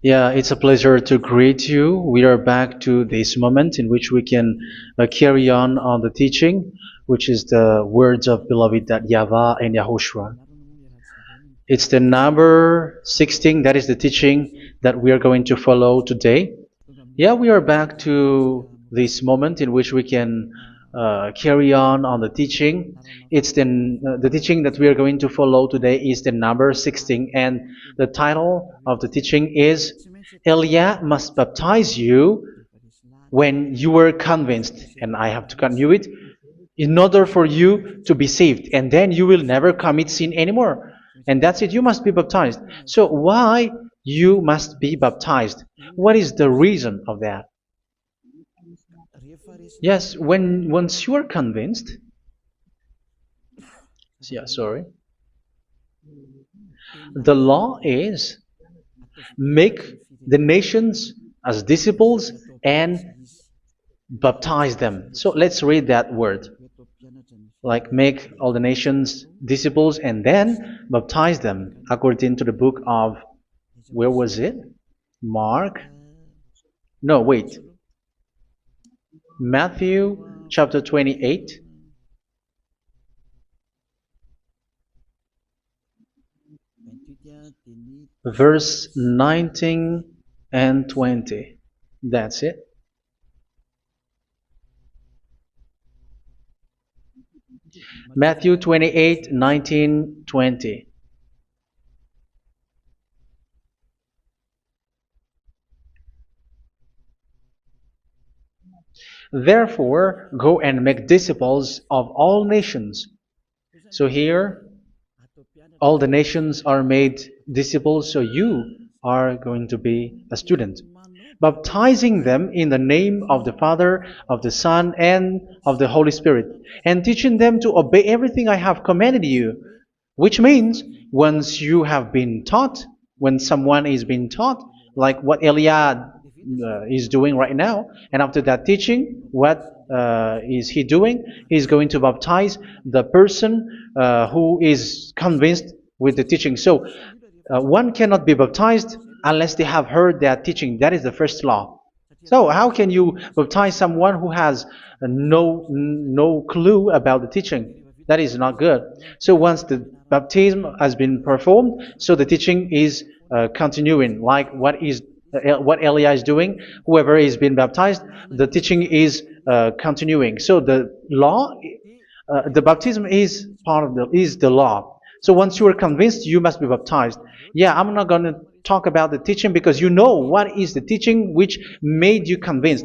Yeah, it's a pleasure to greet you. We are back to this moment in which we can carry on the teaching, which is the words of beloved that YAHVAH and YAHOSHUA. It's the number 16, that is the teaching that we are going to follow today. Yeah, we are back to this moment in which we can carry on the teaching. It's the teaching that we are going to follow today is the number 16, and the title of the teaching is Elia must baptize you when you were convinced, and I have to continue it, in order for you to be saved, and then you will never commit sin anymore. And that's it, you must be baptized. So why you must be baptized? What is the reason of that? Yes, when once you are convinced, yeah, sorry, the law is make the nations as disciples and baptize them. So let's read that word. Like make all the nations disciples and then baptize them according to the book of, where was it? Mark? No, wait. Matthew chapter 28. Verse 19 and 20. That's it. Matthew 28, 19, 20. Therefore, go and make disciples of all nations. So here, all the nations are made disciples, so you are going to be a student. Baptizing them in the name of the Father, of the Son, and of the Holy Spirit, and teaching them to obey everything I have commanded you. Which means, once you have been taught, when someone is being taught, like what Elia is doing right now, and after that teaching, what is he doing? He's going to baptize the person who is convinced with the teaching. So one cannot be baptized unless they have heard that teaching. That is the first law. So how can you baptize someone who has no clue about the teaching? That is not good. So once the baptism has been performed, so the teaching is continuing, like what Elia is doing. Whoever is being baptized, the teaching is continuing. So the law, the baptism is part of the law. So once you are convinced, you must be baptized. Yeah, I'm not going to talk about the teaching because you know what is the teaching which made you convinced.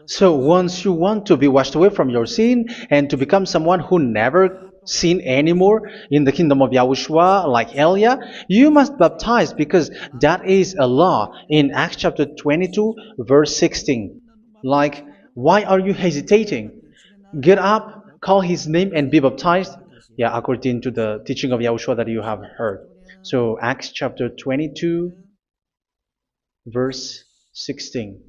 So once you want to be washed away from your sin and to become someone who never sin anymore in the kingdom of Yahushua, like Elia, you must baptize because that is a law in Acts chapter 22, verse 16. Like, why are you hesitating? Get up, call his name, and be baptized. Yeah, according to the teaching of Yahushua that you have heard. So Acts chapter 22, verse 16.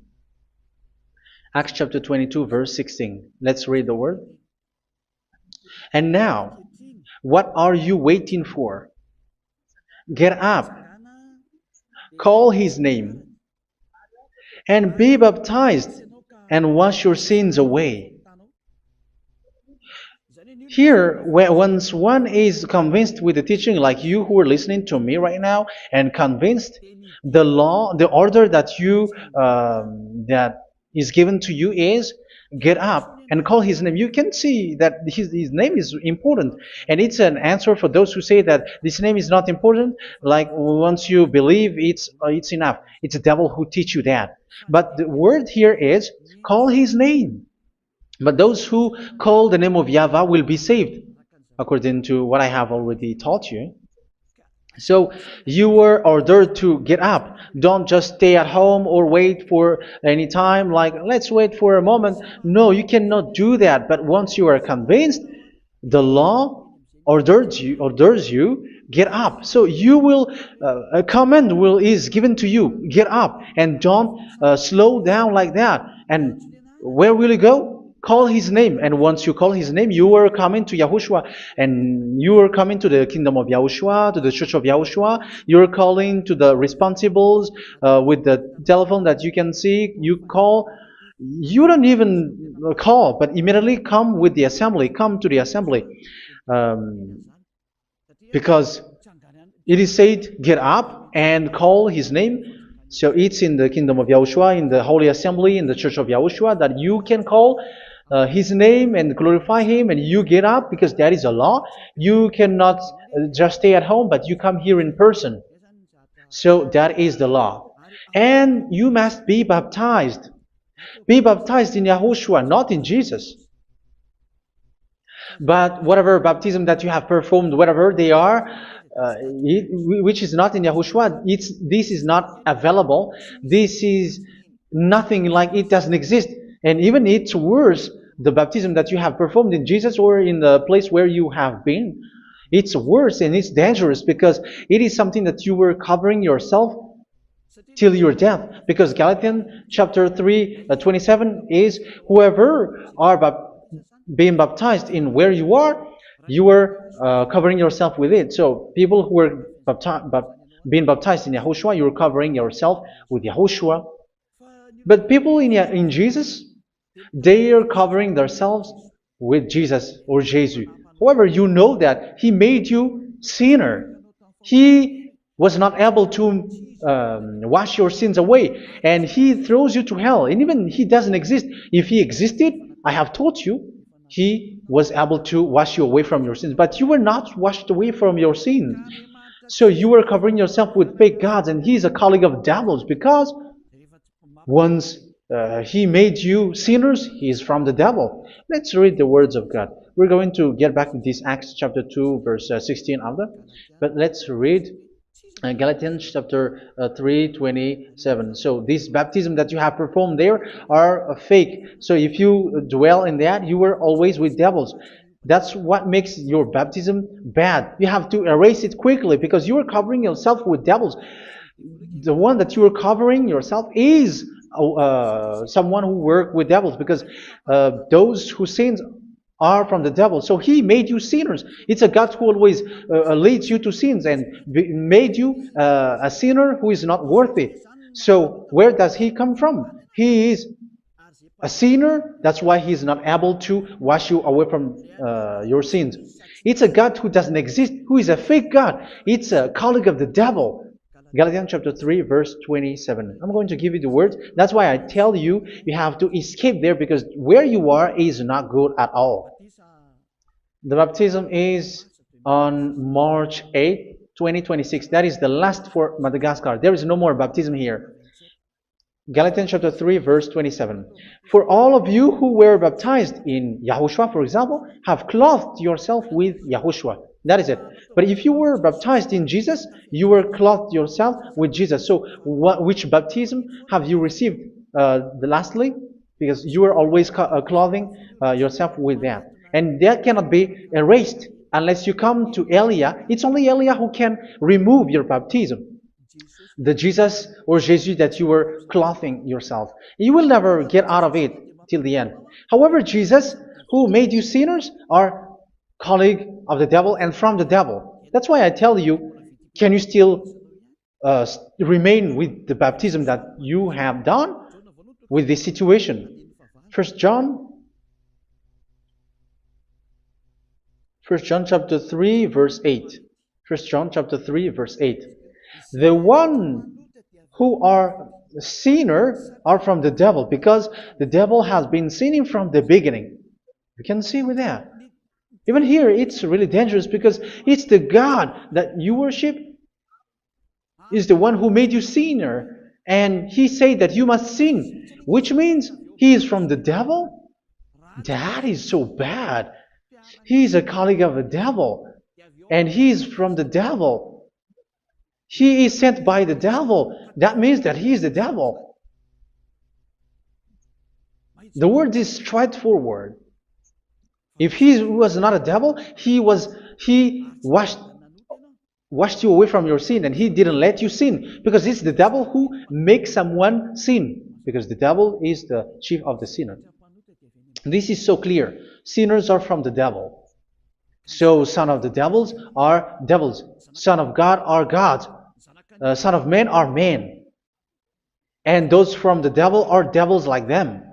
Acts chapter 22, verse 16. Let's read the word. And now, what are you waiting for? Get up, call his name, and be baptized, and wash your sins away. Here, once one is convinced with the teaching, like you who are listening to me right now, and convinced, the law, the order that that is given to you is get up and call his name. You can see that his name is important, and it's an answer for those who say that this name is not important. Like once you believe, it's enough. It's the devil who teach you that. But the word here is call his name. But those who call the name of YAHVAH will be saved, according to what I have already taught you. So you were ordered to get up. Don't just stay at home or wait for any time, like let's wait for a moment. No, you cannot do that. But once you are convinced, the law orders you get up. So you will a command is given to you, get up, and don't slow down like that. And where will you go? call his name, and once you call his name, you are coming to Yahushua, and you are coming to the kingdom of Yahushua, to the church of Yahushua. You are calling to the responsibles with the telephone that you can see. You call. You don't even call, but immediately come with the assembly. Come to the assembly, um, because it is said, "Get up and call his name." So it's in the kingdom of Yahushua, in the holy assembly, in the church of Yahushua, that you can call his name and glorify him, and you get up because that is a law. You cannot just stay at home, but you come here in person. So that is the law. And you must be baptized. Be baptized in Yahushua, not in Jesus. But whatever baptism that you have performed, whatever they are, which is not in Yahushua, this is not available. This is nothing, like it doesn't exist. And even it's worse, the baptism that you have performed in Jesus or in the place where you have been. It's worse and it's dangerous because it is something that you were covering yourself till your death. Because Galatians chapter 3, 27 is, whoever are being baptized in where you are covering yourself with it. So people who were being baptized in Yahushua, you're covering yourself with Yahushua. But people in Jesus, they are covering themselves with Jesus or Jesus. However, you know that he made you sinner. He was not able to wash your sins away, and he throws you to hell. And even he doesn't exist. If he existed, I have told you, he was able to wash you away from your sins. But you were not washed away from your sins. So you were covering yourself with fake gods, and he's a colleague of devils, because once he made you sinners, he is from the devil. Let's read the words of God. We're going to get back to this Acts chapter 2, verse 16 after. But let's read Galatians chapter 3, 27. So this baptism that you have performed there are fake. So if you dwell in that, you were always with devils. That's what makes your baptism bad. You have to erase it quickly because you are covering yourself with devils. The one that you are covering yourself is someone who worked with devils, because those who sins are from the devil. So he made you sinners. It's a God who always leads you to sins and made you a sinner who is not worthy. So where does he come from? He is a sinner. That's why he is not able to wash you away from your sins. It's a God who doesn't exist, who is a fake God. It's a colleague of the devil. Galatians chapter 3, verse 27. I'm going to give you the words. That's why I tell you, you have to escape there, because where you are is not good at all. The baptism is on March 8, 2026. That is the last for Madagascar. There is no more baptism here. Galatians chapter 3, verse 27. For all of you who were baptized in Yahushua, for example, have clothed yourself with Yahushua. That is it. But if you were baptized in Jesus, you were clothed yourself with Jesus. So which baptism have you received lastly? Because you are always clothing yourself with that. And that cannot be erased unless you come to Elia. It's only Elia who can remove your baptism. The Jesus or Jesus that you were clothing yourself. You will never get out of it till the end. However, Jesus, who made you sinners, are colleague of the devil and from the devil. That's why I tell you, can you still remain with the baptism that you have done with this situation? First John chapter 3, verse 8. First John chapter 3, verse 8. The one who are sinner are from the devil, because the devil has been sinning from the beginning. You can see with that. Even here, it's really dangerous, because it's the God that you worship is the one who made you sinner. And he said that you must sin, which means he is from the devil. That is so bad. He is a colleague of the devil. And he is from the devil. He is sent by the devil. That means that he is the devil. The word is straightforward. If he was not a devil, he washed you away from your sin, and he didn't let you sin, because it's the devil who makes someone sin, because the devil is the chief of the sinner. This is so clear. Sinners are from the devil. So son of the devils are devils. Son of God are God. Son of men are men. And those from the devil are devils like them.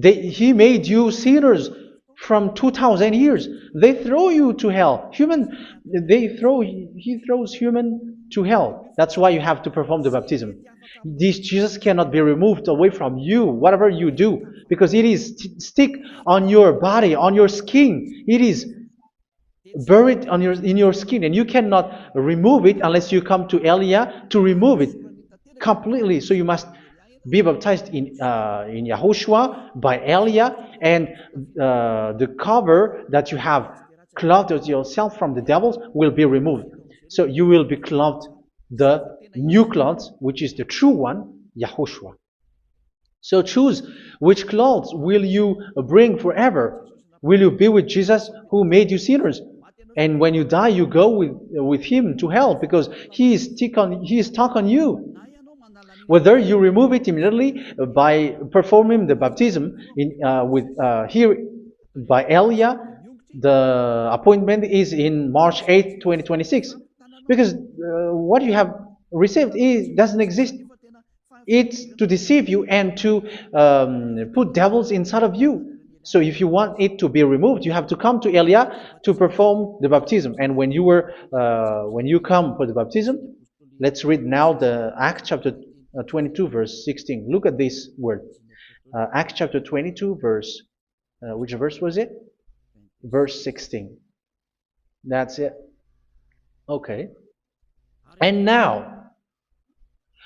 He made you sinners from 2000 years. They throw you to hell. He throws human to hell. That's why you have to perform the baptism. This Jesus cannot be removed away from you, whatever you do, because it is stick on your body, on your skin. It is buried in your skin, and you cannot remove it unless you come to Elia to remove it completely. So you must be baptized in Yahushua by Elia, and the cover that you have clothed yourself from the devils will be removed. So you will be clothed the new clothes, which is the true one, Yahushua. So choose which clothes will you bring forever. Will you be with Jesus who made you sinners? And when you die, you go with him to hell because he is stuck on you. Whether you remove it immediately by performing the baptism here by Elia, the appointment is in March 8, 2026. Because what you have received doesn't exist. It's to deceive you and to put devils inside of you. So if you want it to be removed, you have to come to Elia to perform the baptism. And when you come for the baptism, let's read now the Acts chapter 22 verse 16. Look at this word. Acts chapter 22 verse, which verse was it? Verse 16. That's it. Okay. And now,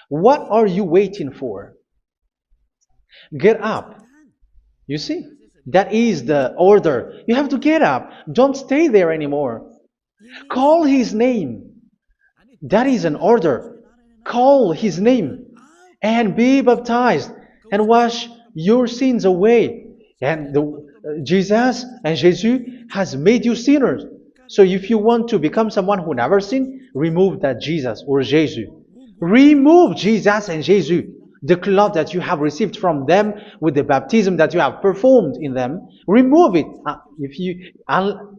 what are you waiting for? Get up. You see, that is the order. You have to get up. Don't stay there anymore. Call his name. That is an order. Call his name and be baptized and wash your sins away. And Jesus has made you sinners. So if you want to become someone who never sinned, remove that Jesus or Jesus. Remove Jesus and Jesus, the cloth that you have received from them with the baptism that you have performed in them. Remove it.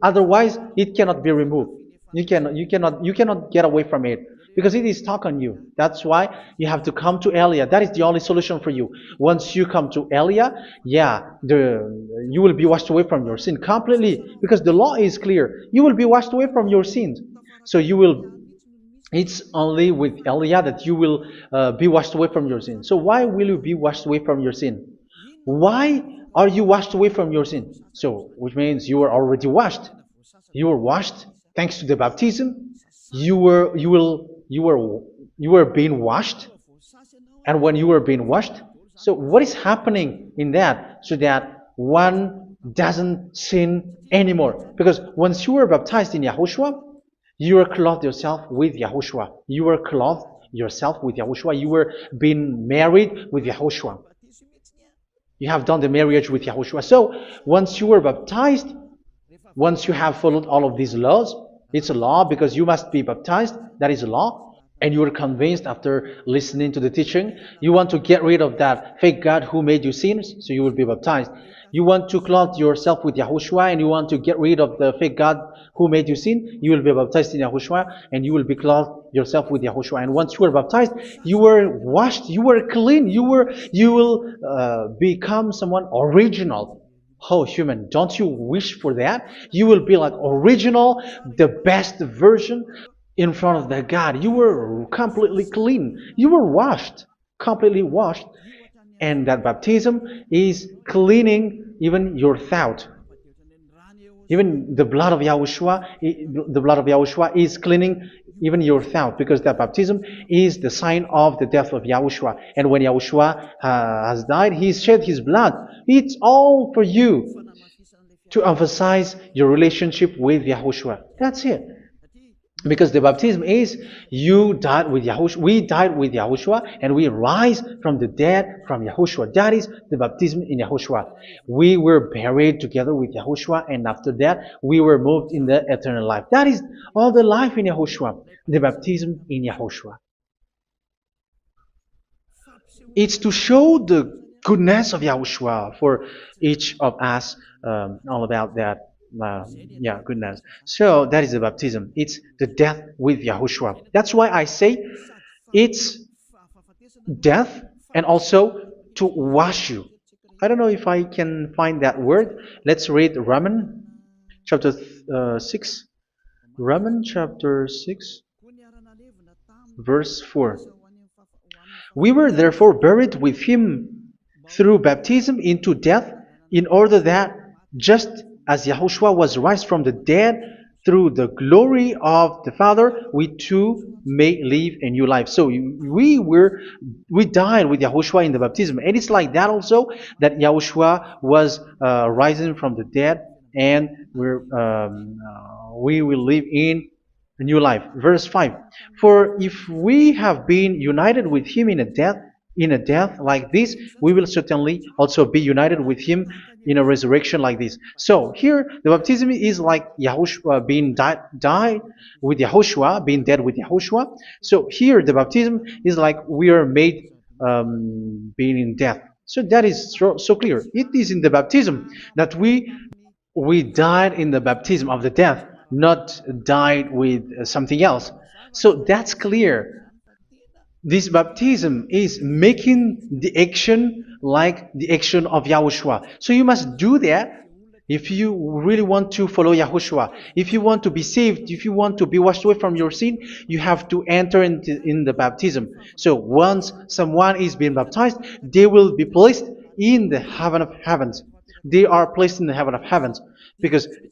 Otherwise, it cannot be removed. You cannot get away from it because it is stuck on you. That's why you have to come to Elia. That is the only solution for you. Once you come to Elia, you will be washed away from your sin completely because the law is clear. You will be washed away from your sins. So it's only with Elia that you will be washed away from your sin. So why will you be washed away from your sin? Why are you washed away from your sin? So, which means you are already washed. You were washed thanks to the baptism. You were being washed, and when you were being washed, so what is happening in that? So that one doesn't sin anymore. Because once you were baptized in Yahushua, you were clothed yourself with Yahushua. You were clothed yourself with Yahushua. You were being married with Yahushua. You have done the marriage with Yahushua. So once you were baptized, once you have followed all of these laws, it's a law because you must be baptized. That is a law. And you are convinced after listening to the teaching, you want to get rid of that fake God who made you sinners, so you will be baptized. You want to clothe yourself with Yahushua and you want to get rid of the fake God who made you sin, you will be baptized in Yahushua and you will be clothed yourself with Yahushua. And once you are baptized, you were washed, you were clean, you will become someone original. Oh, human, don't you wish for that? You will be like original, the best version in front of the God. You were completely clean. You were washed, completely washed. And that baptism is cleaning even your thought. Even the blood of Yahushua is cleaning even your thought, because that baptism is the sign of the death of Yahushua. And when Yahushua has died, he shed his blood. It's all for you to emphasize your relationship with Yahushua. That's it. Because the baptism is you died with Yahushua, we died with Yahushua, and we rise from the dead from Yahushua. That is the baptism in Yahushua. We were buried together with Yahushua, and after that we were moved in the eternal life. That is all the life in Yahushua, the baptism in Yahushua. It's to show the goodness of Yahushua for each of us, all about that. Yeah, goodness. So that is the baptism. It's the death with Yahushua. That's why I say it's death and also to wash you. I don't know if I can find that word. Let's read Roman chapter 6. Roman chapter 6, verse 4. We were therefore buried with him through baptism into death, in order that, just as Yahushua was raised from the dead through the glory of the Father, we too may live a new life. So we died with Yahushua in the baptism, and it's like that also that Yahushua was rising from the dead, and we will live in a new life. Verse 5. For if we have been united with him in a death like this, we will certainly also be united with him in a resurrection like this. So here the baptism is like Yahushua being died with Yahushua, being dead with Yahushua. So here the baptism is like we are made being in death. So that is so clear. It is in the baptism that we died in the baptism of the death, not died with something else. So that's clear. This baptism is making the action like the action of Yahushua. So you must do that if you really want to follow Yahushua. If you want to be saved, if you want to be washed away from your sin, you have to enter in the baptism. So once someone is being baptized, they will be placed in the heaven of heavens. They are placed in the heaven of heavens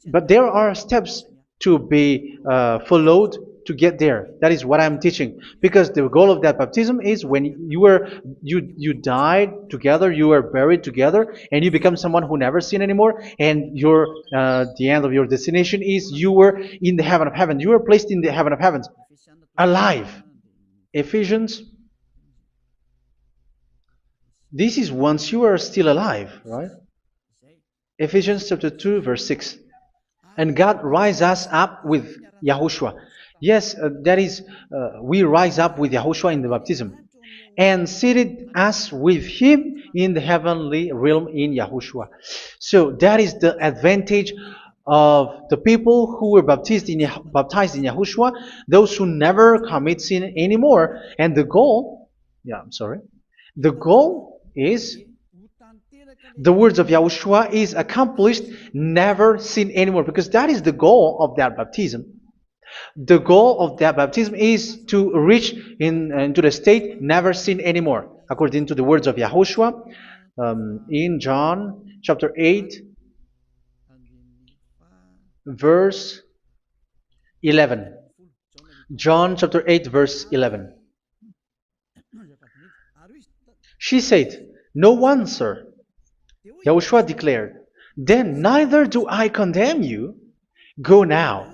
but there are steps to be followed to get there. That is what I'm teaching. Because the goal of that baptism is when you died together, you were buried together, and you become someone who never sin anymore. And the end of your destination is you were in the heaven of heaven. You were placed in the heaven of heavens, alive. Ephesians. This is once you are still alive, right? Ephesians chapter 2, verse 6. And God rise us up with Yahushua. Yes, that is, we rise up with Yahushua in the baptism. And seated us with him in the heavenly realm in Yahushua. So that is the advantage of the people who were baptized in Yahushua, those who never commit sin anymore. And the goal is the words of Yahushua is accomplished, never sin anymore, because that is the goal of that baptism. The goal of that baptism is to reach into the state never sin anymore, according to the words of Yahushua in John chapter 8, verse 11. John chapter 8, verse 11. She said, "No one, sir." Yahushua declared, "Then neither do I condemn you. Go now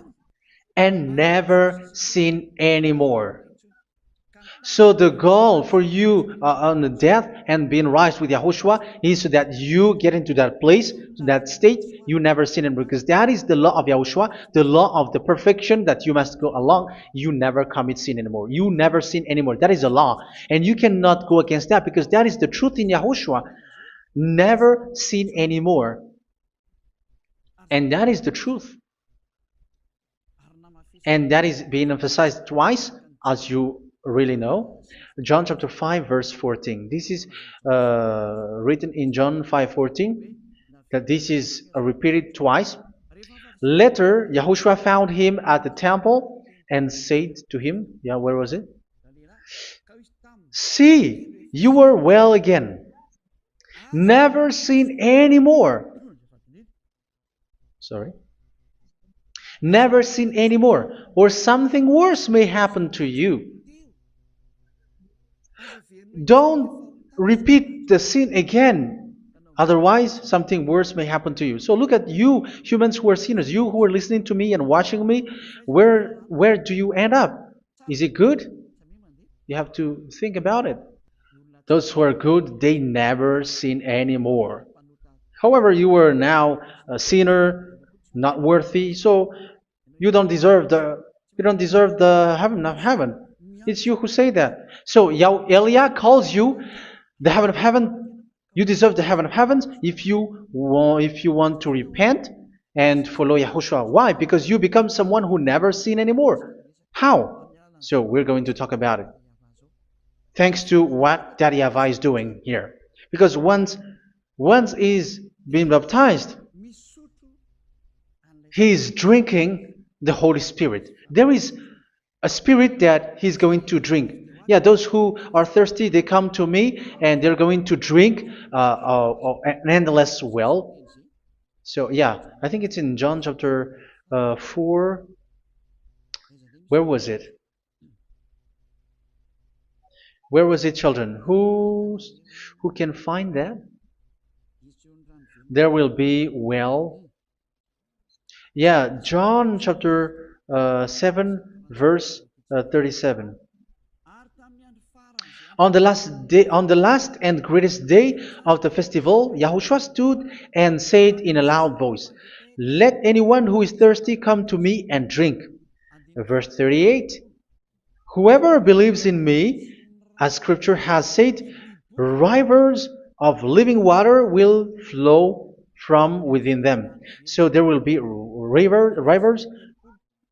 and never sin anymore." So the goal for you on the death and being raised with Yahushua is so that you get into that place, to that state, you never sin anymore. Because that is the law of Yahushua, the law of the perfection that you must go along. You never commit sin anymore. You never sin anymore. That is a law. And you cannot go against that because that is the truth in Yahushua. Never sin anymore. And that is the truth. And that is being emphasized twice, as you really know. John chapter 5, verse 14. This is written in John 5:14. That this is repeated twice. Later, Yahushua found him at the temple and said to him, where was it? "See, you are well again. Never sin anymore." Sorry. Never sin anymore, or something worse may happen to you. Don't repeat the sin again. Otherwise, something worse may happen to you. So look at you, humans who are sinners, you who are listening to me and watching me. Where do you end up? Is it good? You have to think about it. Those who are good, they never sin anymore. However, you are now a sinner, not worthy, so you don't deserve the heaven of heaven. It's you who say that. So Eliah calls you the heaven of heaven You deserve the heaven of heavens if you want to repent and follow Yahushua. Why? Because you become someone who never sin anymore. How? So we're going to talk about it. Thanks to what Daddy YAHVAH is doing here. Because once he's been baptized, he's drinking the Holy Spirit. There is a spirit that he's going to drink. Yeah, those who are thirsty, they come to me and they're going to drink an endless well. So, yeah, I think it's in John chapter 4. Where was it? Where was it, children? Who can find that? There will be well. Yeah, John chapter 7, verse 37. On the last and greatest day of the festival, Yahushua stood and said in a loud voice, "Let anyone who is thirsty come to me and drink." Verse 38, "Whoever believes in me, as scripture has said, rivers of living water will flow from within them." So there will be rivers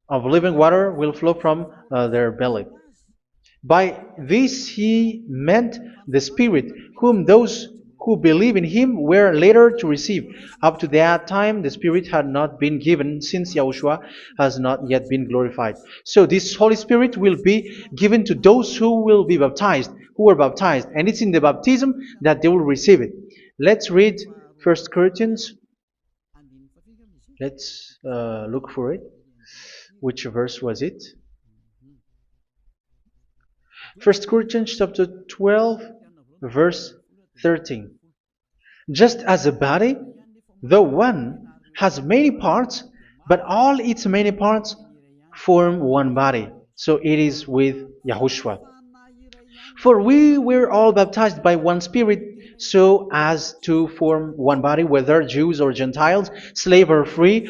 of living water will flow from their belly. By this he meant the Spirit, whom those who believe in him were later to receive. Up to that time, the Spirit had not been given, since Yahushua has not yet been glorified. So this Holy Spirit will be given to those who will be baptized, who are baptized, and it's in the baptism that they will receive it. Let's read 1 Corinthians. Let's look for it. Which verse was it? 1 Corinthians chapter 12, verse 13. Just as a body, though one, has many parts, but all its many parts form one body. So it is with Yahushua. For we were all baptized by one Spirit, so as to form one body, whether Jews or Gentiles, slave or free,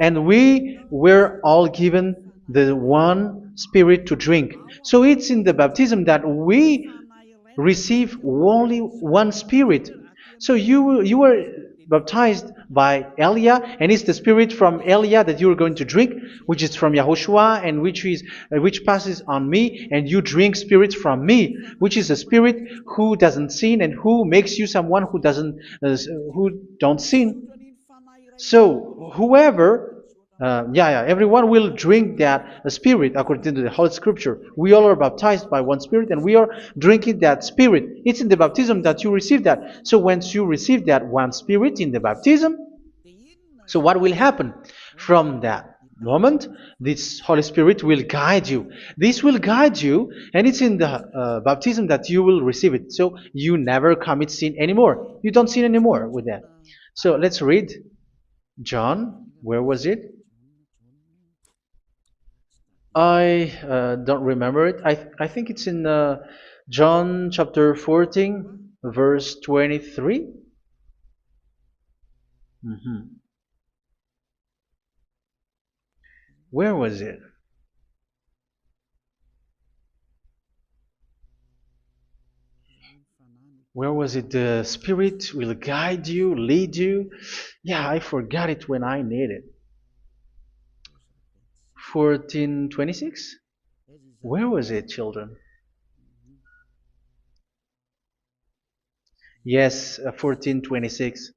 and we were all given the one Spirit to drink. So it's in the baptism that we receive only one Spirit. So you were baptized by Elia, and it's the Spirit from Elia that you are going to drink, which is from Yahushua, and which passes on me, and you drink Spirit from me, which is a Spirit who doesn't sin and who makes you someone who don't sin. So whoever everyone will drink that Spirit according to the Holy Scripture. We all are baptized by one Spirit, and we are drinking that Spirit. It's in the baptism that you receive that. So once you receive that one Spirit in the baptism, so what will happen? From that moment, this Holy Spirit will guide you. This will guide you, and it's in the baptism that you will receive it. So you never commit sin anymore. You don't sin anymore with that. So let's read John. Where was it? I don't remember it. I think it's in John chapter 14, verse 23. Mhm. Where was it? Where was it? The Spirit will guide you, lead you. Yeah, I forgot it when I need it. 14:26? Where was it, children? Yes, 14:26.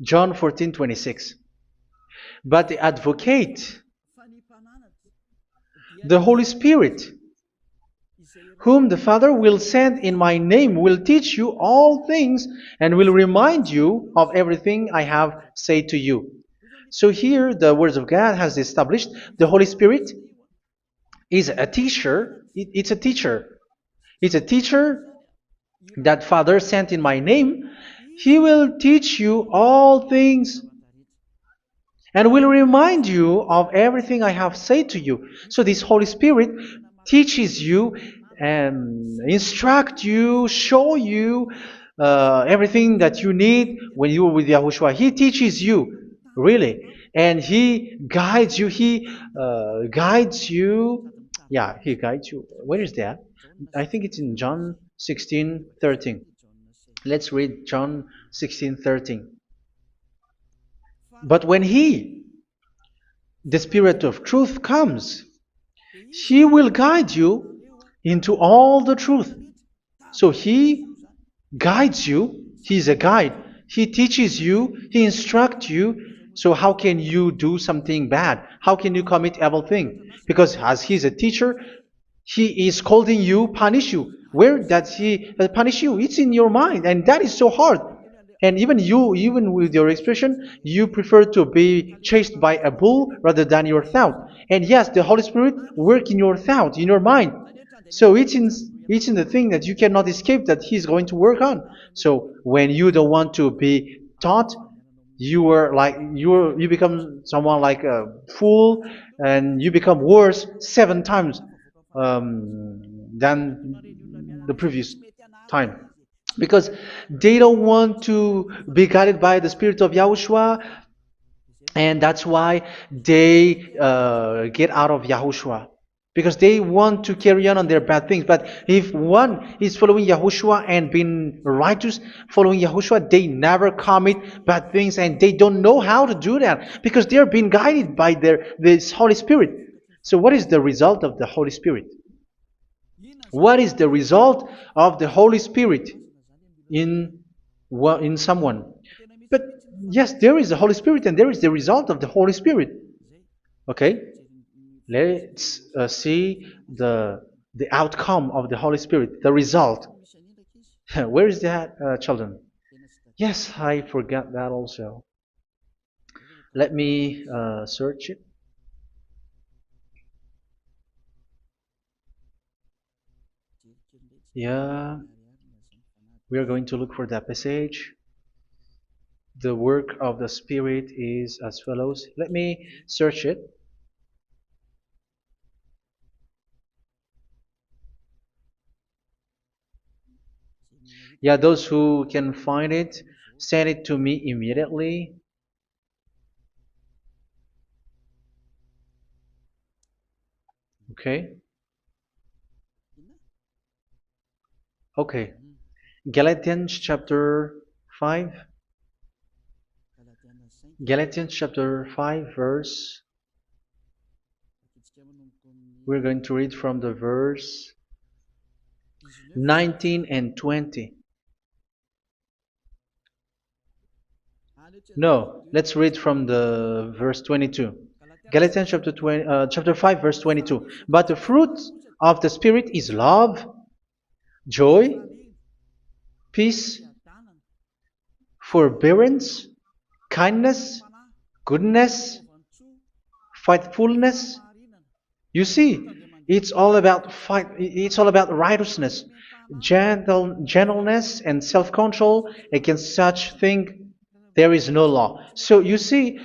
John 14:26. But the advocate, the Holy Spirit, whom the Father will send in my name, will teach you all things and will remind you of everything I have said to you. So here the words of God has established the Holy Spirit is a teacher. It's a teacher. It's a teacher that Father sent in my name. He will teach you all things and will remind you of everything I have said to you. So this Holy Spirit teaches you and instruct you, show you everything that you need when you are with Yahushua. He teaches you, really, and He guides you. He guides you. Yeah, He guides you. Where is that? I think it's in John 16:13. Let's read John 16:13. But when He, the Spirit of truth, comes, He will guide you into all the truth. So He guides you. He's a guide. He teaches you. He instructs you. So how can you do something bad? How can you commit evil thing? Because as He's a teacher, He is scolding you, punish you. Where does He punish you? It's in your mind, and that is so hard. And even you, even with your expression, you prefer to be chased by a bull rather than your thought. And yes, the Holy Spirit work in your thought, in your mind. So it's in the thing that you cannot escape that He's going to work on. So when you don't want to be taught, you become someone like a fool, and you become worse 7 times than the previous time, because they don't want to be guided by the Spirit of Yahushua, and that's why they get out of Yahushua, because they want to carry on their bad things. But if one is following Yahushua and being righteous, following Yahushua, they never commit bad things, and they don't know how to do that because they are being guided by this Holy Spirit. So what is the result of the Holy Spirit? What is the result of the Holy Spirit in in someone? But yes, there is the Holy Spirit, and there is the result of the Holy Spirit. Okay, let's see the outcome of the Holy Spirit, the result. Where is that, children? Yes, I forgot that also. Let me search it. Yeah, we are going to look for that passage. The work of the Spirit is as follows. Let me search it. Yeah, those who can find it, send it to me immediately. Okay. Okay. Galatians chapter 5. Galatians chapter 5 verse. We're going to read from the verse 19 and 20. No, let's read from the verse 22. Galatians chapter 5 verse 22. But the fruit of the Spirit is love, joy, peace, forbearance, kindness, goodness, faithfulness. You see, it's all about righteousness, gentleness, and self-control. Against such thing there is no law. So you see,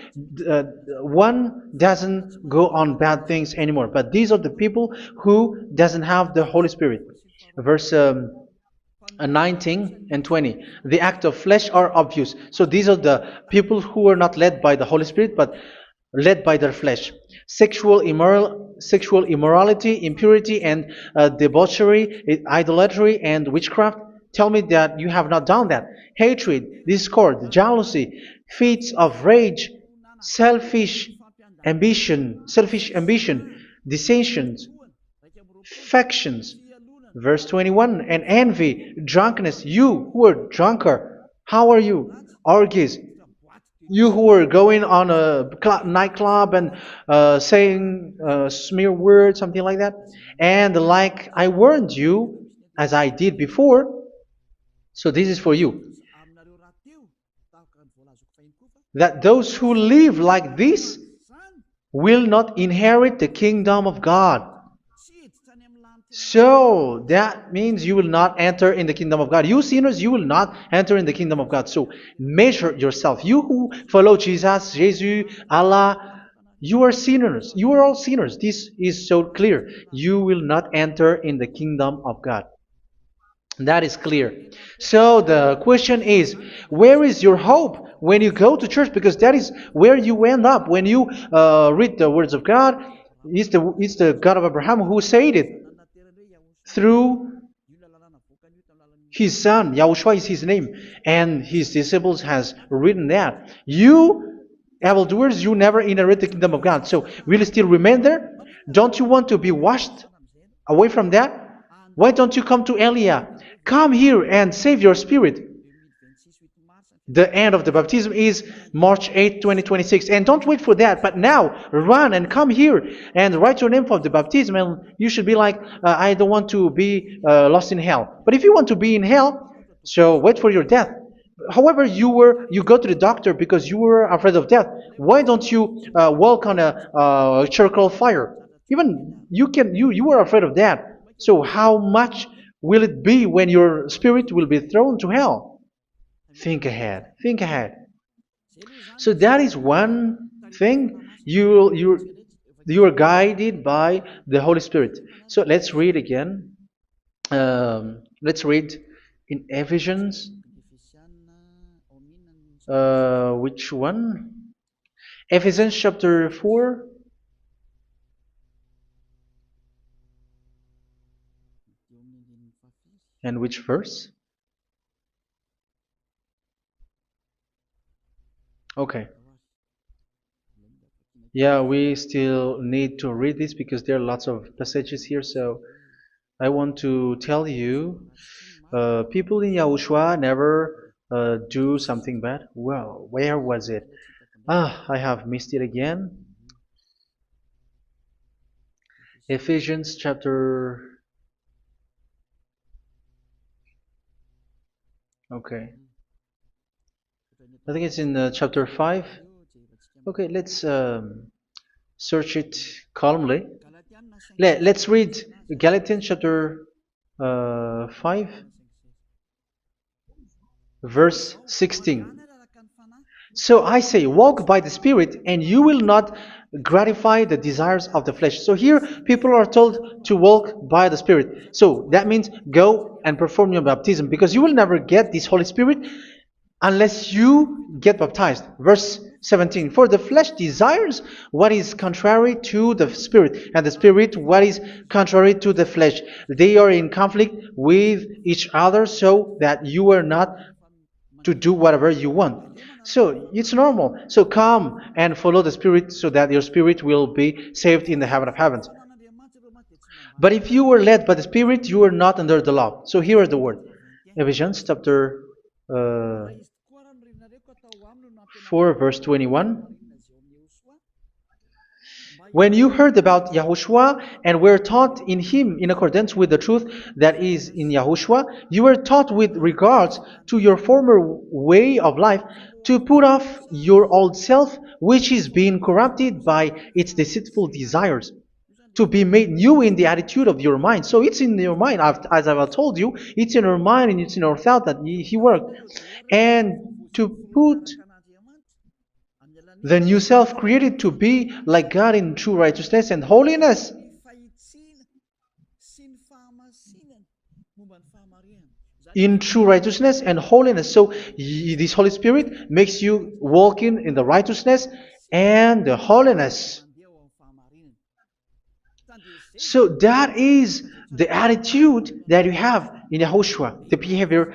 uh, one doesn't go on bad things anymore. But these are the people who doesn't have the Holy Spirit. Verse 19 and 20. The act of flesh are obvious. So these are the people who are not led by the Holy Spirit, but led by their flesh. Sexual immorality, impurity, and debauchery, idolatry, and witchcraft. Tell me that you have not done that. Hatred, discord, jealousy, fits of rage, selfish ambition, dissensions, factions. Verse 21, and envy, drunkenness. You who are drunkard, how are you? Orgies. You who are going on a nightclub and saying smear words, something like that. And like I warned you, as I did before, so this is for you, that those who live like this will not inherit the kingdom of God. So that means you will not enter in the kingdom of God. You sinners, you will not enter in the kingdom of God. So measure yourself. You who follow Jesus, Allah, you are sinners. You are all sinners. This is so clear. You will not enter in the kingdom of God. That is clear. So the question is, where is your hope when you go to church? Because that is where you end up when you read the words of God. It's the God of Abraham who said it through His son, Yahushua is his name, and his disciples has written that. You evildoers, you never inherit the kingdom of God. So will you still remain there? Don't you want to be washed away from that? Why don't you come to Elia? Come here and save your spirit. The end of the baptism is March 8, 2026. And don't wait for that, but now run and come here and write your name for the baptism. And you should be like, I don't want to be lost in hell. But if you want to be in hell, so wait for your death. However, you go to the doctor because you were afraid of death. Why don't you walk on a charcoal fire? Even you were afraid of that. So how much will it be when your spirit will be thrown to hell? Think ahead. Think ahead. So that is one thing. You are guided by the Holy Spirit. So let's read again. Let's read in Ephesians. Which one? Ephesians chapter 4. And which verse? Okay. Yeah, we still need to read this because there are lots of passages here. So I want to tell you, people in Yahushua never do something bad. Well, where was it? I have missed it again. Ephesians chapter. Okay. I think it's in chapter 5. Okay, let's search it calmly. Let's read Galatians chapter 5, verse 16. So I say, walk by the Spirit, and you will not gratify the desires of the flesh. So here, people are told to walk by the Spirit. So that means go and perform your baptism, because you will never get this Holy Spirit unless you get baptized. Verse 17. For the flesh desires what is contrary to the Spirit, and the Spirit what is contrary to the flesh. They are in conflict with each other, so that you are not to do whatever you want. So it's normal. So come and follow the Spirit so that your spirit will be saved in the heaven of heavens. But if you were led by the Spirit, you are not under the law. So here is the word. Ephesians chapter 4 verse 21. When you heard about Yahushua and were taught in him in accordance with the truth that is in Yahushua, you were taught with regards to your former way of life to put off your old self, which is being corrupted by its deceitful desires, to be made new in the attitude of your mind. So it's in your mind, as I've told you, it's in your mind and it's in your thought that he worked. And to put the new self created to be like God in true righteousness and holiness. In true righteousness and holiness. So this Holy Spirit makes you walking in the righteousness and the holiness. So that is the attitude that you have in Yahushua, the behavior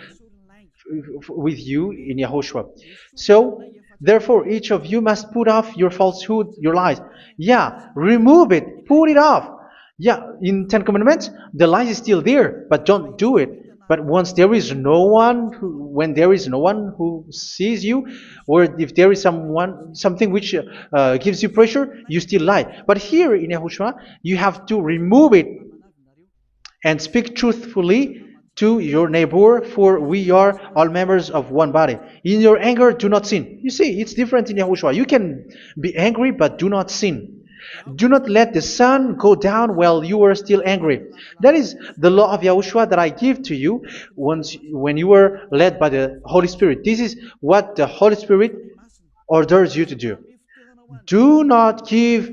with you in Yahushua. So therefore, each of you must put off your falsehood, your lies. Yeah, remove it, put it off. Yeah, in Ten Commandments, the lie is still there, but don't do it. But once there is no one, when there is no one who sees you, or if there is something which gives you pressure, you still lie. But here in Yahushua, you have to remove it and speak truthfully to your neighbor, for we are all members of one body. In your anger, do not sin. You see, it's different in Yahushua. You can be angry, but do not sin. Do not let the sun go down while you are still angry. That is the law of Yahushua that I give to you when you were led by the Holy Spirit. This is what the Holy Spirit orders you to do. Do not give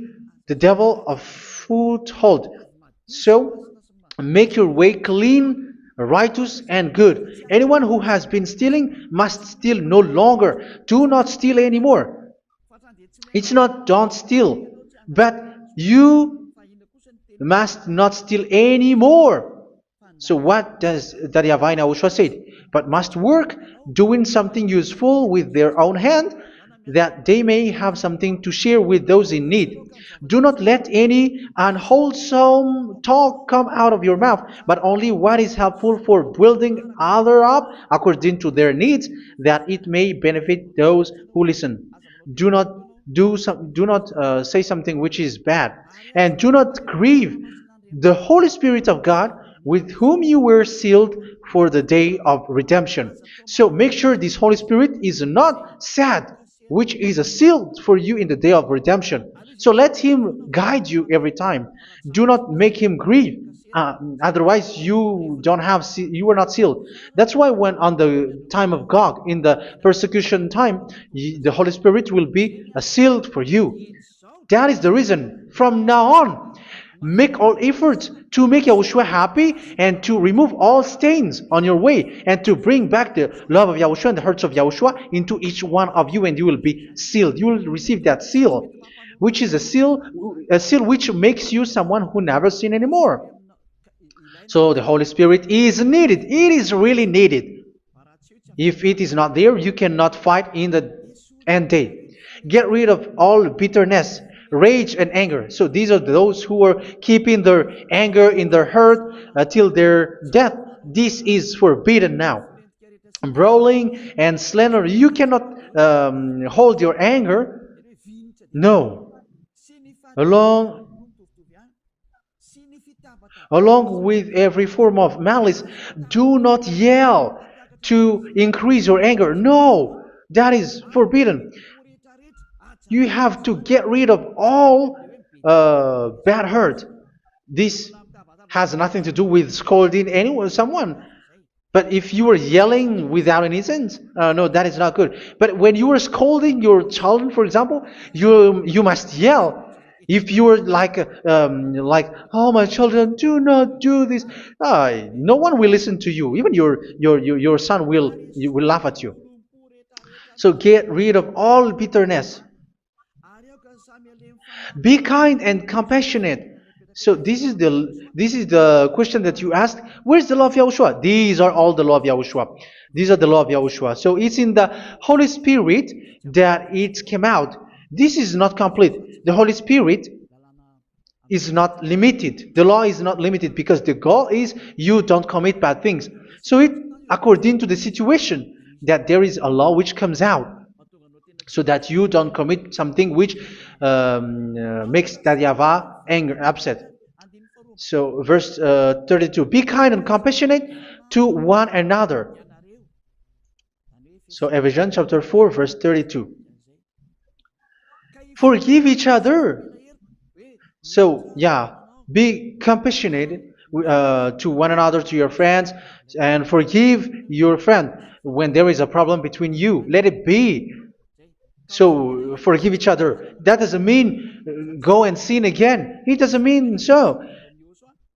the devil a foothold. So, make your way clean, righteous, and good. Anyone who has been stealing must steal no longer. Do not steal anymore. It's not don't steal, but you must not steal anymore. So what does the YAHVAH YAHOSHUA say? But must work doing something useful with their own hand, that they may have something to share with those in need. Do not let any unwholesome talk come out of your mouth, but only what is helpful for building other up according to their needs, that it may benefit those who listen. Do not do not say something which is bad, and do not grieve the Holy Spirit of God, with whom you were sealed for the day of redemption. So make sure this Holy Spirit is not sad, which is a seal for you in the day of redemption. So let Him guide you every time. Do not make Him grieve. Otherwise, you were not sealed. That's why when on the time of God, in the persecution time, the Holy Spirit will be a sealed for you. That is the reason. From now on, make all efforts to make Yahushua happy and to remove all stains on your way and to bring back the love of Yahushua and the hearts of Yahushua into each one of you, and you will be sealed. You will receive that seal, which is a seal which makes you someone who never sin anymore. So the Holy Spirit is needed. It is really needed. If it is not there, you cannot fight in the end day. Get rid of all bitterness, rage, and anger. So these are those who are keeping their anger in their heart till their death. This is forbidden now. Brawling and slander. You cannot hold your anger. No. Along Along with every form of malice, do not yell to increase your anger. No, that is forbidden. You have to get rid of all bad hurt. This has nothing to do with scolding anyone, someone. But if you are yelling without any sense, no, that is not good. But when you are scolding your children, for example, you must yell. If you are like, oh my children, do not do this, no one will listen to you. Even your son will laugh at you. So get rid of all bitterness. Be kind and compassionate. So this is the question that you asked. Where's the law of Yahushua? These are all the law of Yahushua. These are the law of Yahushua. So it's in the Holy Spirit that it came out. This is not complete. The Holy Spirit is not limited. The law is not limited because the goal is you don't commit bad things. So it according to the situation that there is a law which comes out, so that you don't commit something which makes that YAHVAH anger, upset. So verse 32, be kind and compassionate to one another. So Ephesians chapter 4 verse 32. Forgive each other. So yeah, be compassionate to one another, to your friends, and forgive your friend when there is a problem between you. Let it be. So forgive each other. That doesn't mean go and sin again. It doesn't mean so.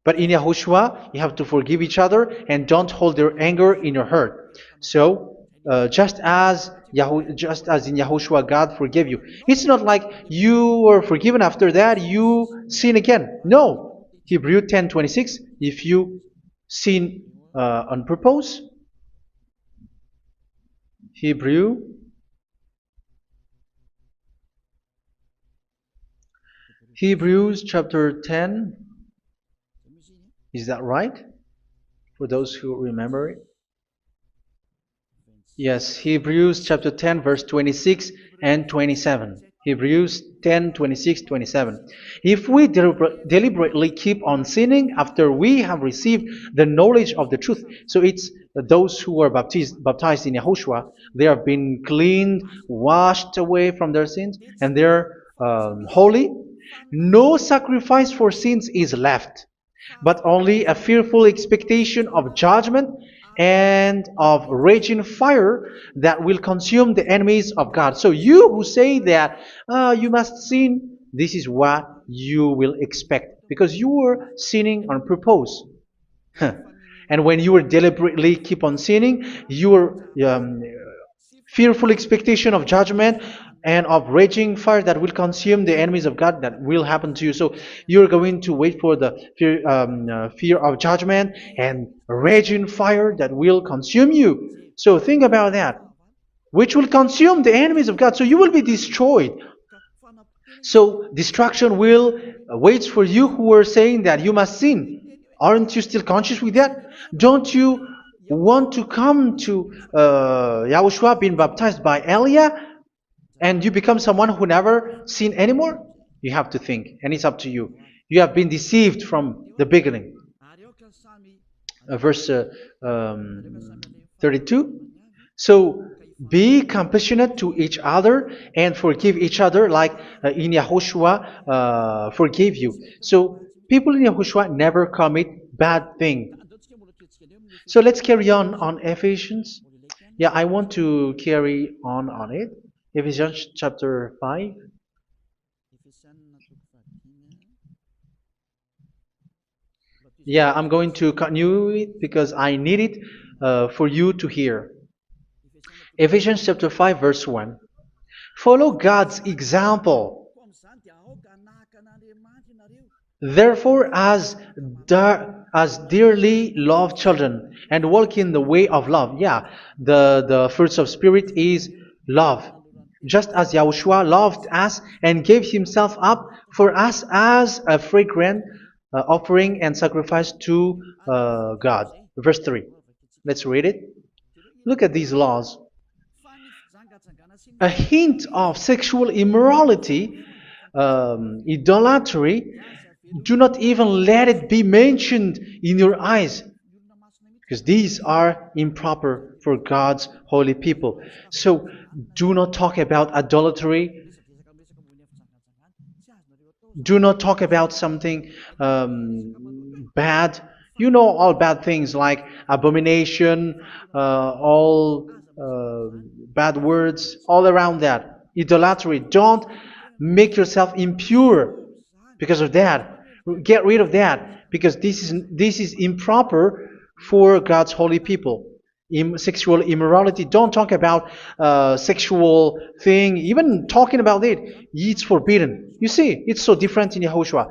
But in Yahushua, you have to forgive each other and don't hold your anger in your heart. So just as in Yahushua, God forgave you. It's not like you were forgiven after that you sin again. No. Hebrew 10:26. If you sin on purpose, Hebrews chapter 10. Is that right? For those who remember it? Yes, Hebrews chapter 10 verse 26 and 27. Hebrews 10, 26, 27. If we deliberately keep on sinning after we have received the knowledge of the truth, so it's those who are baptized in Yahushua, they have been cleaned, washed away from their sins, and they're holy. No sacrifice for sins is left, but only a fearful expectation of judgment and of raging fire that will consume the enemies of God. So you who say that you must sin, this is what you will expect, because you were sinning on purpose. And when you deliberately keep on sinning, you are fearful expectation of judgment and of raging fire that will consume the enemies of God that will happen to you. So you're going to wait for the fear of judgment and raging fire that will consume you. So think about that, which will consume the enemies of God. So you will be destroyed. So destruction will wait for you who are saying that you must sin. Aren't you still conscious with that? Don't you want to come to Yahushua being baptized by Elia and you become someone who never sinned anymore? You have to think, and it's up to you. You have been deceived from the beginning. Verse 32. So be compassionate to each other and forgive each other like in Yahushua forgave you. So people in Yahushua never commit bad thing. So let's carry on Ephesians. Yeah, I want to carry on it. Ephesians chapter 5. Yeah, I'm going to continue it because I need it for you to hear. Ephesians chapter 5 verse 1. Follow God's example. Therefore, as dearly loved children, and walk in the way of love. Yeah, the fruits of spirit is love. Just as Yahushua loved us and gave himself up for us as a fragrant offering and sacrifice to God. Verse 3. Let's read it. Look at these laws. A hint of sexual immorality, idolatry, do not even let it be mentioned in your eyes, because these are improper for God's holy people. So do not talk about idolatry. Do not talk about something bad. You know all bad things like abomination, all bad words, all around that. Idolatry. Don't make yourself impure because of that. Get rid of that because this is improper for God's holy people. Sexual immorality. Don't talk about sexual thing. Even talking about it, it's forbidden. You see, it's so different in Yahushua.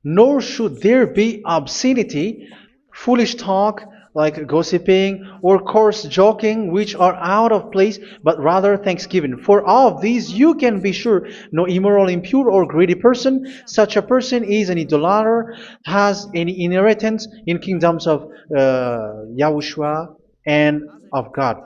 Nor should there be obscenity, foolish talk like gossiping or coarse joking, which are out of place, but rather thanksgiving. For all of these you can be sure: no immoral, impure, or greedy person, such a person is an idolater, has any inheritance in kingdoms of Yahushua and of God.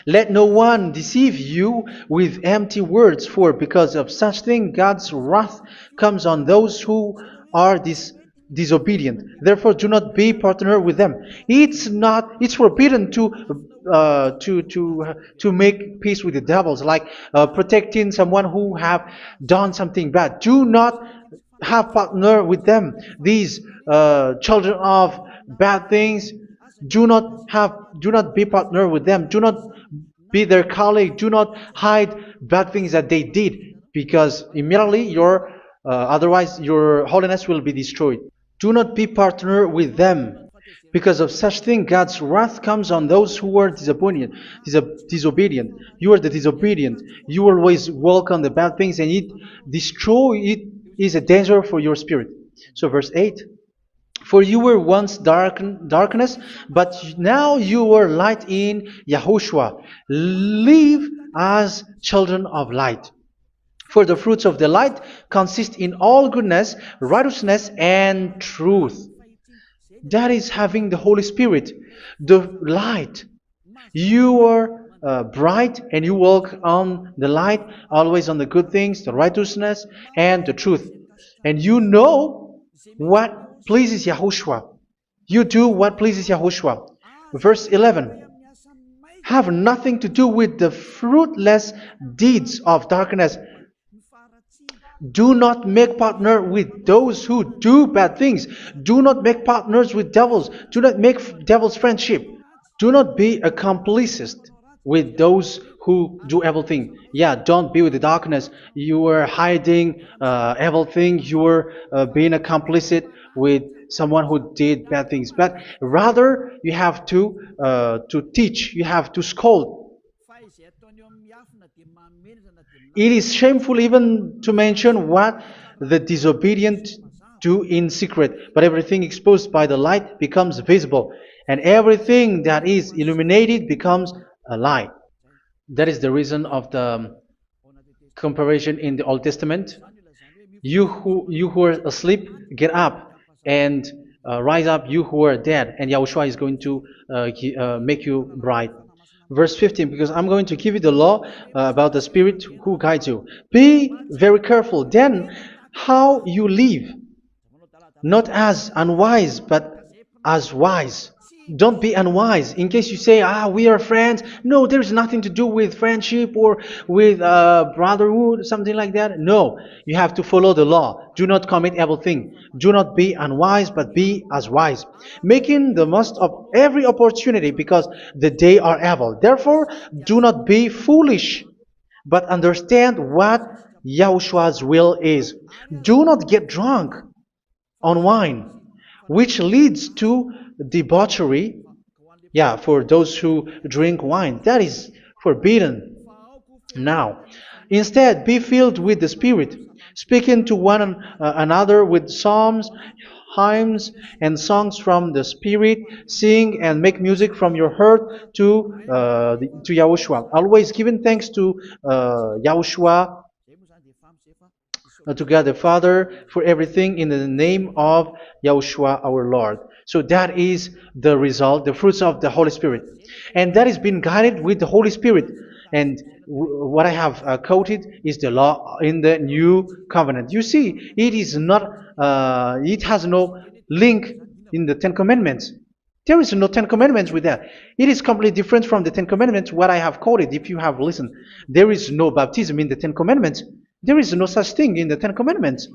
Let no one deceive you with empty words, for because of such thing God's wrath comes on those who are disobedient. Therefore, do not be partner with them. It's forbidden to make peace with the devils, like protecting someone who have done something bad. Do not have partner with them. These children of bad things, do not be partner with them. Do not be their colleague. Do not hide bad things that they did, because immediately otherwise your holiness will be destroyed. Do not be partner with them. Because of such thing, God's wrath comes on those who are disobedient. You are the disobedient. You always walk on the bad things, and it is a danger for your spirit. So verse 8. For you were once darkness, but now you are light in Yahushua. Live as children of light. For the fruits of the light consist in all goodness, righteousness, and truth. That is having the Holy Spirit, the light. You are bright and you walk on the light, always on the good things, the righteousness, and the truth. And you know what pleases Yahushua. You do what pleases Yahushua. Verse 11. Have nothing to do with the fruitless deeds of darkness. Do not make partner with those who do bad things. Do not make partners with devils. Do not make devils friendship. Do not be a complicit with those who do evil thing. Yeah, don't be with the darkness. You are hiding evil thing. You are being a complicit with someone who did bad things, but rather you have to teach, you have to scold. It is shameful even to mention what the disobedient do in secret, but everything exposed by the light becomes visible, and everything that is illuminated becomes a light. That is the reason of the comparison in the Old Testament. You who are asleep, get up and rise up, you who are dead, and Yahushua is going to make you bright. Verse 15, because I'm going to give you the law about the Spirit who guides you. Be very careful then how you live, not as unwise, but as wise. Don't be unwise. In case you say, we are friends. No, there's nothing to do with friendship or with brotherhood, something like that. No, you have to follow the law. Do not commit evil thing. Do not be unwise, but be as wise, making the most of every opportunity, because the day are evil. Therefore, do not be foolish, but understand what Yahushua's will is. Do not get drunk on wine, which leads to debauchery. Yeah, for those who drink wine, that is forbidden now. Instead, be filled with the Spirit, speaking to one another with psalms, hymns, and songs from the Spirit. Sing and make music from your heart to Yahushua. Always giving thanks to Yahushua, to God the Father, for everything in the name of Yahushua our Lord. So that is the result, the fruits of the Holy Spirit. And that is being guided with the Holy Spirit. And what I have quoted is the law in the new covenant. You see, it is not, it has no link in the Ten Commandments. There is no Ten Commandments with that. It is completely different from the Ten Commandments, what I have quoted, if you have listened. There is no baptism in the Ten Commandments. There is no such thing in the Ten Commandments.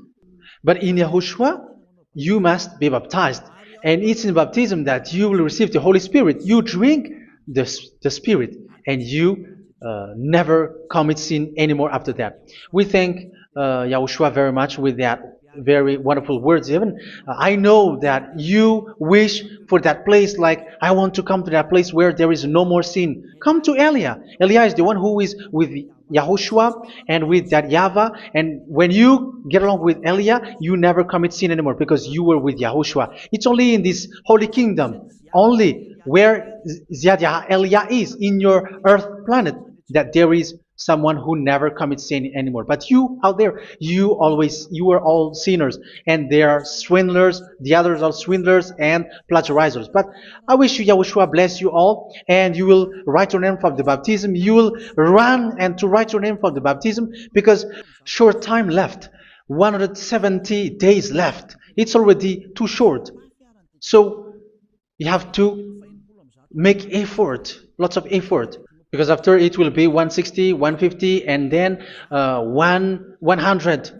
But in Yahushua, you must be baptized. And it's in baptism that you will receive the Holy Spirit. You drink the Spirit, and you never commit sin anymore after that. We thank Yahushua very much with that very wonderful words. Even I know that you wish for that place, like, I want to come to that place where there is no more sin. Come to Elia. Elia is the one who is with Yahushua and with that YAHVAH. And when you get along with Elia, you never commit sin anymore, because you were with Yahushua. It's only in this holy kingdom, only where Ziad Elia is, in your earth planet, that there is someone who never commits sin anymore. But you out there, you are all sinners, and they are swindlers. The others are swindlers and plagiarizers. But I wish you, Yahushua, bless you all, and you will write your name for the baptism. You will run and to write your name for the baptism, because short time left, 170 days left. It's already too short. So you have to make effort, lots of effort, because after it will be 160, 150, and then 100.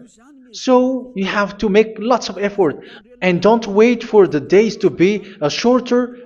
So you have to make lots of effort, and don't wait for the days to be shorter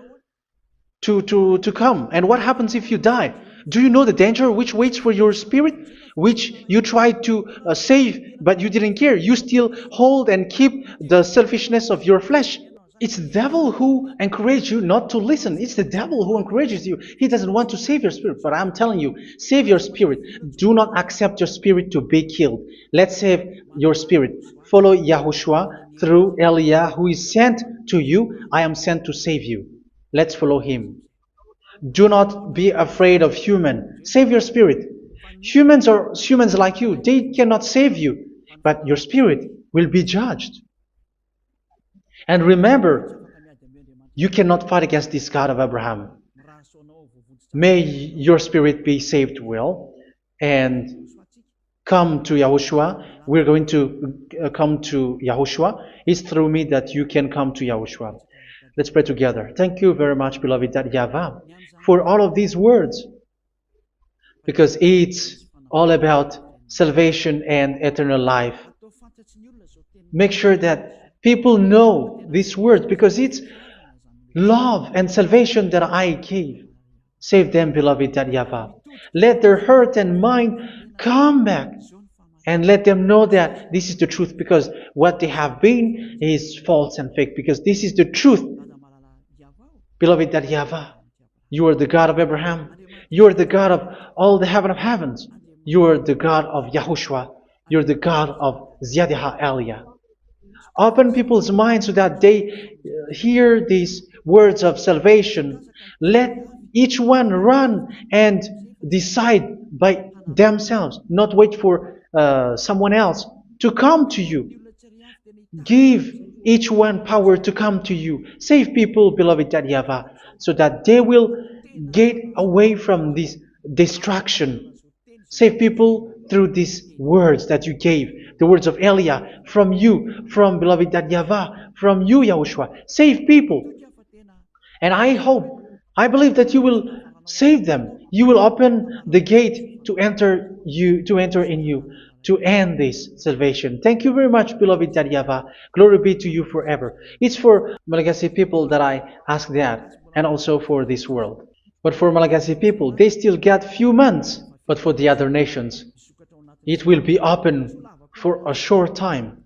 to come. And what happens if you die? Do you know the danger which waits for your spirit, which you tried to save, but you didn't care? You still hold and keep the selfishness of your flesh. It's the devil who encourages you not to listen. It's the devil who encourages you. He doesn't want to save your spirit. But I'm telling you, save your spirit. Do not accept your spirit to be killed. Let's save your spirit. Follow Yahushua through Elia, who is sent to you. I am sent to save you. Let's follow him. Do not be afraid of human. Save your spirit. Humans are humans like you. They cannot save you. But your spirit will be judged. And remember, you cannot fight against this God of Abraham. May your spirit be saved well, and come to Yahushua. We're going to come to Yahushua. It's through me that you can come to Yahushua. Let's pray together. Thank you very much, beloved YAHVAH, for all of these words, because it's all about salvation and eternal life. Make sure that people know these words, because it's love and salvation that I gave. Save them, beloved YAHVAH. Let their heart and mind come back And let them know that this is the truth, because what they have been is false and fake, because this is the truth. Beloved, that YAHVAH, you are the God of Abraham. You are the God of all the heaven of heavens. You are the God of YAHOSHUA. You're the God of Ziyadiha Aliyah. Open people's minds so that they hear these words of salvation. Let each one run and decide by themselves, not wait for someone else to come to you. Give each one power to come to you. Save people, beloved YAHVAH, so that they will get away from this distraction. Save people through these words that you gave, the words of Elia, from you, from beloved YAHVAH, from you, Yahushua. Save people. And I believe that you will save them. You will open the gate to enter in you, to end this salvation. Thank you very much, beloved YAHVAH. Glory be to you forever. It's for Malagasy people that I ask that, and also for this world. But for Malagasy people, they still get few months. But for the other nations, it will be open for a short time.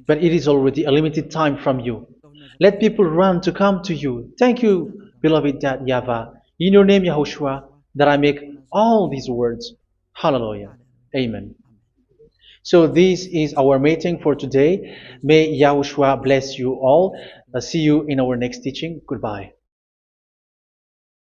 But it is already a limited time from you. Let people run to come to you. Thank you, beloved YAHVAH. In your name, Yahushua, that I make all these words. Hallelujah. Amen. So this is our meeting for today. May Yahushua bless you all. See you in our next teaching. Goodbye.